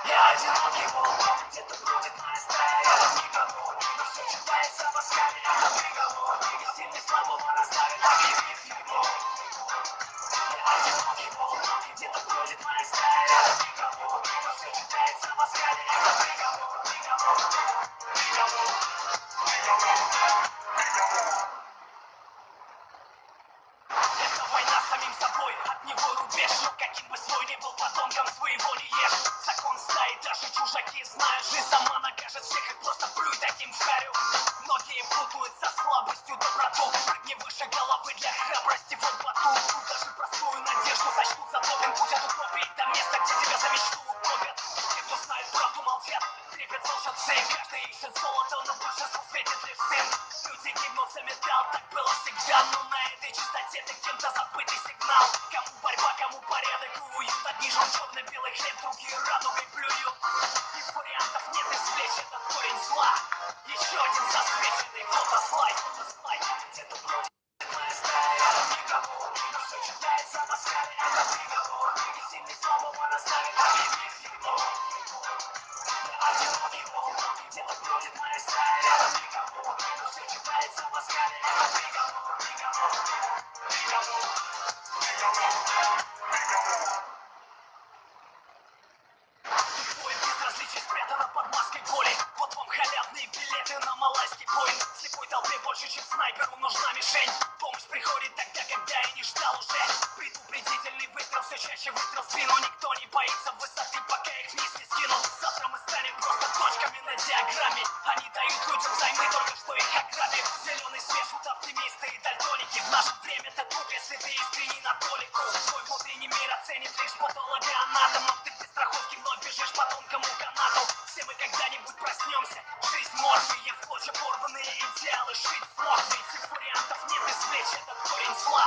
Я одинокий волк, где-то бродит моя стая. Рядом никого, но все читается в оскале. Это приговор, сильный слабого расставит, объявив его. Я одинокий волк, где-то бродит моя стая. Рядом никого, но все читается в оскале. Это приговор, приговор, приговор, приговор. Это война с самим собой, от него рубеж. Но каким бы свой ни был, потомкам своего не ешь. Закон стаи, даже чужаки знают. Жизнь сама накажет всех, их просто плюй таким в харю. Многие путают со слабостью доброту. Прыгни выше головы для храбрости, вот батут. Тут даже простую надежду сочтут за допинг. Путь от утопии до места, где тебя за мечту утопят. Те, кто знает правду, молчат, трепет лжецы. Каждый ищет золото, но большинству светит лишь сын. Люди гибнут за металл, так было всегда. Но на этой чистоте ты кем-то забытый сигнал. Кому борьба, кому порядок и уют. Одни жрут черно-белый хлеб, другие радугой плюют. И вариантов нет, извлечь этот корень зла. Еще один засвеченный фотослайд. Где-то бродит моя стая. Рядом никого, но все читается в оскале. Это приговор, сильный слабого расставит, объявив его. Я одинокий волк, где-то бродит моя стая. Рядом никого, но все читается в оскале. Это приговор, приговор, приговор, приговор, приговор. Тупое безразличие спрятано под маской боли. Вот вам халявные билеты на малайский поинт. Слепой толпе больше, чем снайперу нужна мишень. Помощь приходит тогда, когда я не ждал уже. Предупредительный выстрел, все чаще выстрел в спину. Никто не боится высоты, пока их вниз не скинут. Завтра мы станем просто точками на диаграмме. Они дают людям займы, только что их ограбив. Зеленый свет, вот оптимисты и дальтоники. В наше время ты туп, если ты искренний на толику. Свой внутренний мир оценит лишь патологоанатом. Ты без страховки вновь бежишь по тонкому канату. Все мы когда-нибудь проснемся. Жизнь морфия, в клочья порванные идеалы. Жить смог, ведь вариантов нет, извлечь этот корень зла.